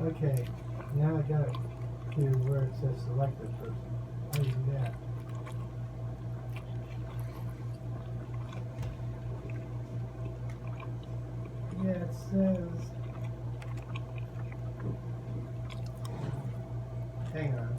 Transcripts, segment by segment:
Okay, now I got it to where it says select this person. How do you do that? Yeah, it says. Hang on.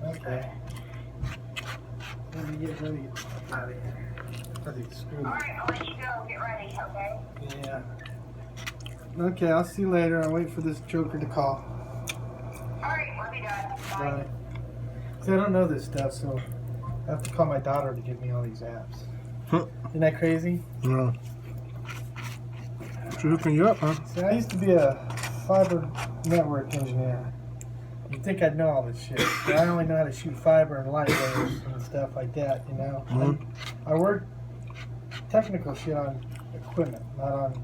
Okay. Let me get ready out of here. Alright, I'll let you go. Get ready, okay? Yeah. Okay, I'll see you later. I'll wait for this joker to call. Alright, we'll be done. Bye. See, I don't know this stuff, so I have to call my daughter to give me all these apps. Isn't that crazy? No. She's hooking you up, huh? See, I used to be a fiber network engineer. You'd think I'd know all this shit. But I only know how to shoot fiber and light waves and stuff like that, you know? I work technical shit on equipment, not on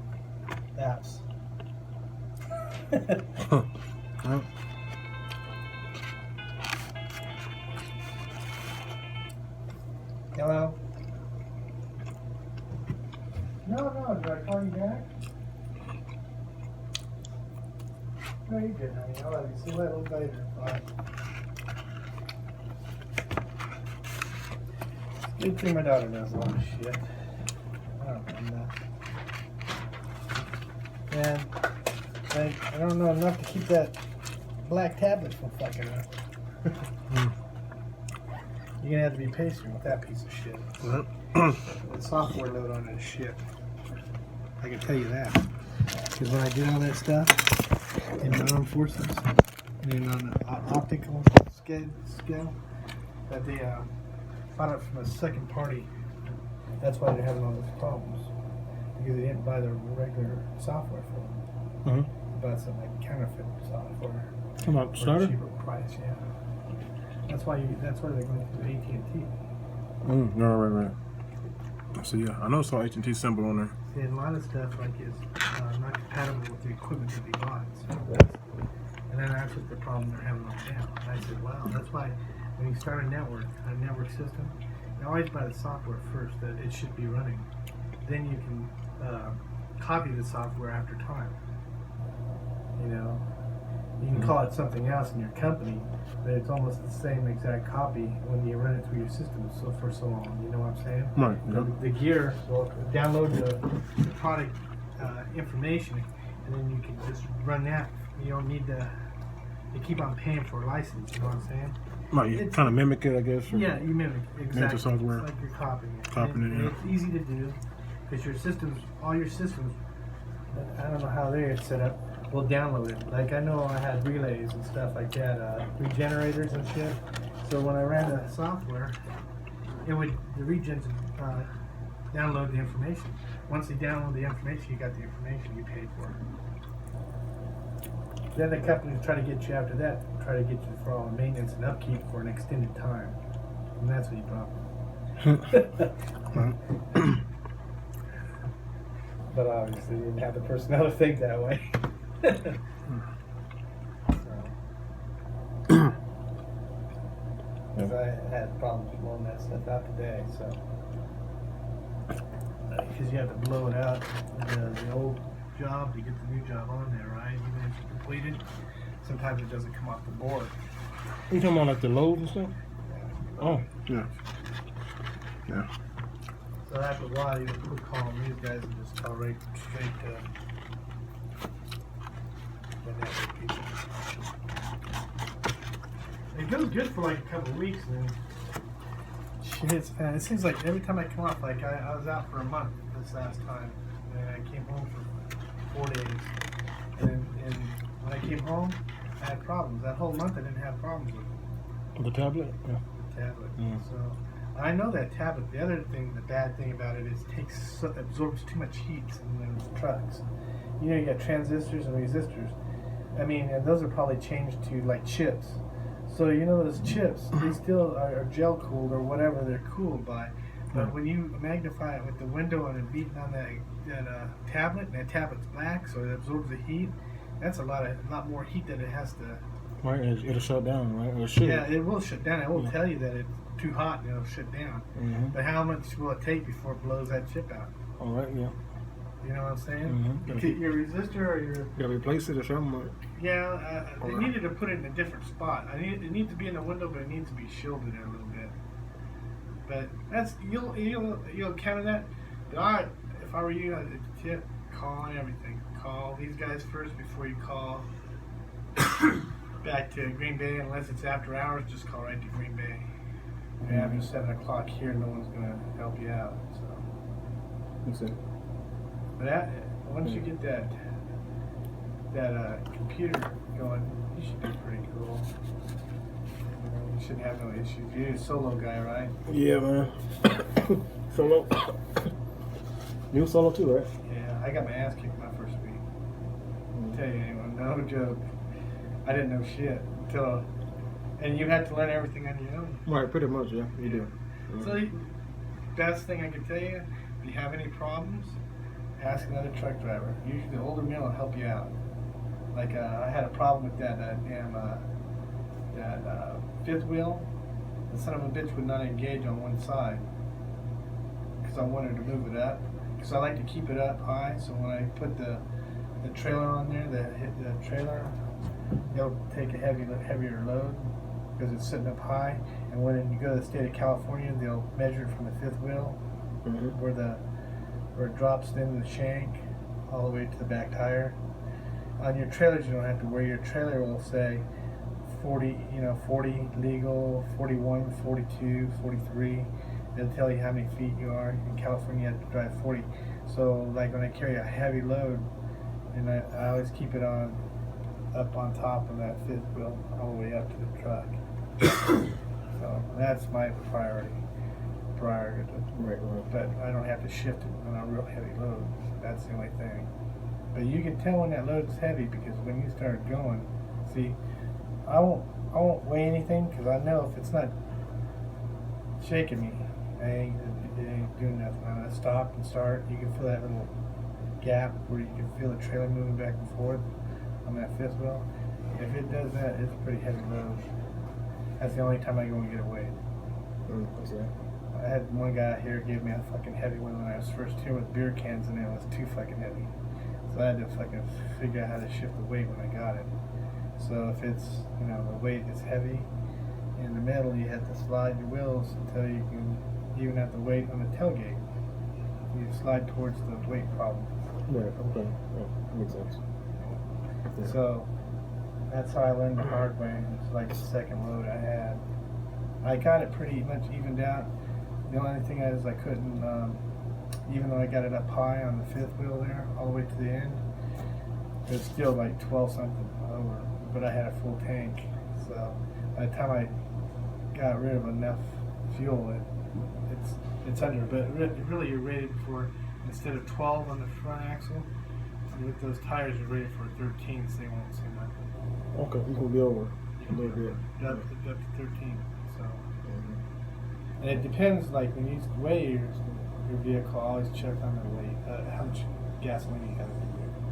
apps. Hello? No, did I call you back? No, you did, honey. I love you. See you later. Bye. Good thing my daughter knows a lot of shit. I don't know that. And I don't know enough to keep that black tablets from fucking up. You're gonna have to be patient with that piece of shit. The software load on it is shit. I can tell you that. Because when I did all that stuff in my armed forces, and then on the optical scale, that they bought it from a second party. That's why they're having all those problems. Because they didn't buy the regular software for them. They bought some like counterfeit software. Come on, For a Schneider? cheaper price, yeah. That's why they're going through AT&T. Right. So yeah, I know it's all AT&T symbol on there. See, and a lot of stuff like is not compatible with the equipment that they bought. So and then that's just the problem they're having right now. And I said, wow, that's why when you start a network system, you always buy the software first that it should be running. Then you can copy the software after time. You know, you can call it something else in your company, but it's almost the same exact copy when you run it through your system for so long. You know what I'm saying? Right. The gear will download the product information, and then you can just run that. You don't need to keep on paying for a license. You know what I'm saying? Right, you kind of mimic it, I guess. Or Yeah, you mimic exactly. the software. It's like you're copying it. Copying it, And yeah. it's easy to do because all your systems, I don't know how they're set up, will download it. Like I know I had relays and stuff like that, regenerators and shit. So when I ran the software, the regens download the information. Once they download the information, you got the information you paid for. Then the companies try to get you after that, try to get you for all the maintenance and upkeep for an extended time. And that's what you brought. But obviously you didn't have the personnel to think that way. Because I had problems blowing that stuff out today, so. Because you have to blow it out, the old job to get the new job on there, right? Even if it's completed, sometimes it doesn't come off the board. You talking about like the loads and stuff? Oh, yeah. Yeah. So after a while, you would call these guys and just call right straight to the network people. It goes good for like a couple of weeks, and then shit, man, it seems like every time I come off, like I was out for a month this last time, and I came home for 4 days, and when I came home, I had problems. That whole month I didn't have problems with it. The tablet? Yeah. Tablet. Mm. So I know that tablet. The other thing, the bad thing about it is it absorbs too much heat in those trucks. You know, you got transistors and resistors. I mean, and those are probably changed to like chips. So you know those chips, they still are gel cooled or whatever they're cooled by. But when you magnify it with the window and it beating on that tablet, and that tablet's black, so it absorbs the heat. That's a lot more heat that it has to. Right, it'll shut down, right? Or should. Yeah, it will shut down. It will tell you that it's too hot and it'll shut down. Mm-hmm. But how much will it take before it blows that chip out? All right, yeah. You know what I'm saying? Mm-hmm. Your resistor or your... You gotta replace it or something. Yeah, they needed to put it in a different spot. It needs to be in the window, but it needs to be shielded a little bit. But that's you'll counter that. But if I were you, I'd tip, call and everything. Call these guys first before you call back to Green Bay. Unless it's after hours, just call right to Green Bay. And after 7 o'clock here, no one's gonna help you out. So. That's it. But once you get that computer going, you should be pretty cool. You shouldn't have no issues. You're a solo guy, right? Yeah, man. Solo. You solo too, right? Yeah, I got my ass kicked my first week. I'll tell you anyone, no joke. I didn't know shit until, and you had to learn everything on your own. Right, pretty much, yeah. You do. So, best thing I can tell you, if you have any problems, ask another truck driver. Usually the older man will help you out. Like I had a problem with that fifth wheel. The son of a bitch would not engage on one side because I wanted to move it up. Because I like to keep it up high, so when I put the trailer on there, the trailer, it'll take a heavier load because it's sitting up high. And when you go to the state of California, they'll measure it from the fifth wheel, where it drops into the shank all the way to the back tire. On your trailers, you don't have to worry. Your trailer will say 40, 40 legal, 41, 42, 43. It'll tell you how many feet you are. In California, you have to drive 40. So, like when I carry a heavy load, and I always keep it up on top of that fifth wheel, all the way up to the truck. So that's my priority. Right. But I don't have to shift it on a real heavy load. That's the only thing. But you can tell when that load is heavy because when you start going, see, I won't weigh anything because I know if it's not shaking me, it ain't doing nothing. When I stop and start, you can feel that little gap where you can feel the trailer moving back and forth on that fifth wheel. If it does that, it's a pretty heavy load. That's the only time I go and get it weighed. What's that? I had one guy here give me a fucking heavy one when I was first here with beer cans, and it was too fucking heavy. So I had to fucking figure out how to shift the weight when I got it. So if it's, the weight is heavy in the middle, you have to slide your wheels until you can even out the weight on the tailgate. You slide towards the weight problem. Right, okay. Yeah, that makes sense. Yeah. So that's how I learned the hard way. It's like the second load I had. I got it pretty much evened out. The only thing is I couldn't, even though I got it up high on the fifth wheel there, all the way to the end, it was still like 12 something over, but I had a full tank. So by the time I got rid of enough fuel, it's under, but really you're rated for, instead of 12 on the front axle, with those tires you're rated for 13, so they won't see nothing. Okay, you can be over a little bit. Up to 13, so. And it depends, like when you weigh your vehicle, always check on the weight, how much gasoline you have in your vehicle.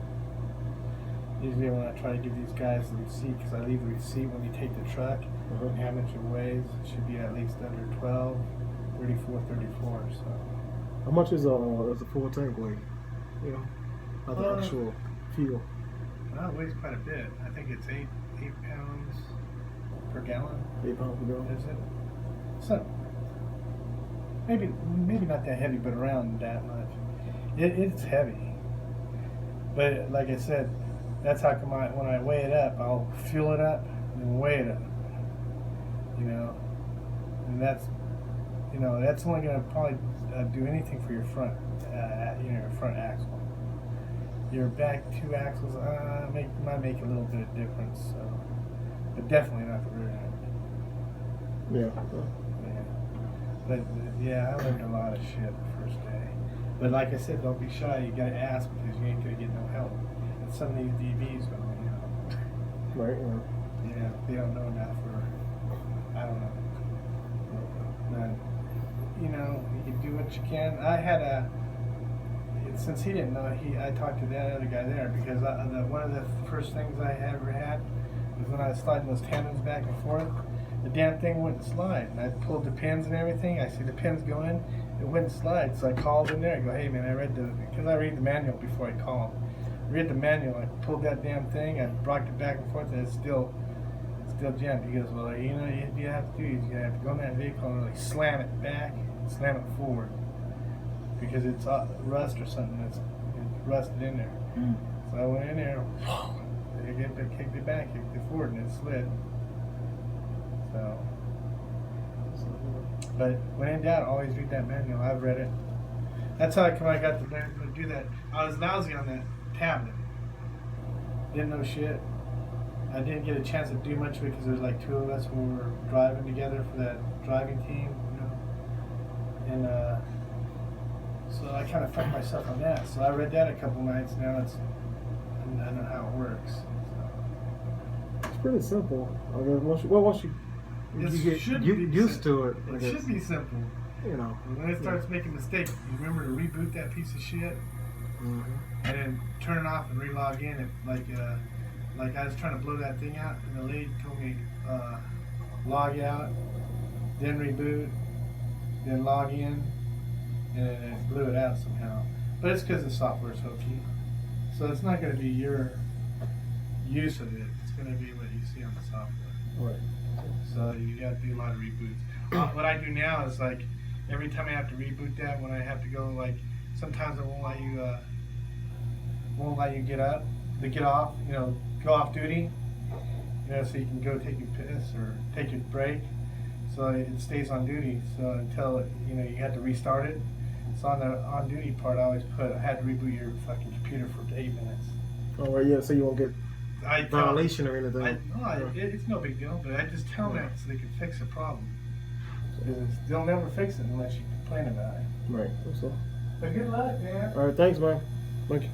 Usually when I try to give these guys the receipt, because I leave the receipt when you take the truck, and how much it weighs, it should be at least under 12, 34, 34, so. How much is a full tank weigh? Not the actual fuel. Well, it weighs quite a bit. I think it's 8 pounds per gallon. 8 pounds per gallon? Is it? So, maybe not that heavy, but around that much. It's heavy. But like I said, that's how come when I weigh it up, I'll fuel it up and then weigh it up. And that's only going to probably do anything for your front, your front axle. Your back two axles might make a little bit of difference, so, but definitely not the rear end. Yeah. But I learned a lot of shit the first day. But like I said, don't be shy. You gotta ask because you ain't gonna get no help. And some of these DBs don't know. Right. Yeah, they don't know enough, or I don't know. But you can do what you can. I had since he didn't know, I talked to that other guy there because one of the first things I ever had was when I was sliding those tandems back and forth. The damn thing wouldn't slide, and I pulled the pins and everything. I see the pins go in, it wouldn't slide. So I called in there and go, "Hey man, because I read the manual before I call him. Read the manual. I pulled that damn thing, I rocked it back and forth, and it's still jammed." He goes, "Well, what you have to do is you have to go in that vehicle and really slam it back, and slam it forward, because it's rust or something that's rusted in there." So I went in there, I kicked it back, kicked it forward, and it slid. So, but when in doubt, always read that manual. I've read it. That's how I got to learn to do that. I was lousy on that tablet. Didn't know shit. I didn't get a chance to do much because there's like two of us who were driving together for that driving team, and so I kind of fucked myself on that. So I read that a couple nights. Now I know how it works. So. It's pretty simple. I mean, once you get used to it. It should be simple. When it starts making mistakes, you remember to reboot that piece of shit, and then turn it off and re-log in. And like I was trying to blow that thing out, and the lady told me log out, then reboot, then log in, and then it blew it out somehow. But it's because the software's hokey, so it's not going to be your use of it. It's going to be what you see on the software. Right. So you got to do a lot of reboots. What I do now is like every time I have to reboot that, when I have to go, like sometimes it won't let you get off, go off duty, You know, so you can go take your piss or take your break. So it stays on duty. So until you had to restart it. So on the on duty part, I always put I had to reboot your fucking computer for 8 minutes. Oh, right, yeah, so you won't get violation or anything. It's no big deal, but I just tell them that so they can fix the problem. They'll never fix it unless you complain about it. Right. That's all. But good luck, man. All right, thanks, man. Thank you.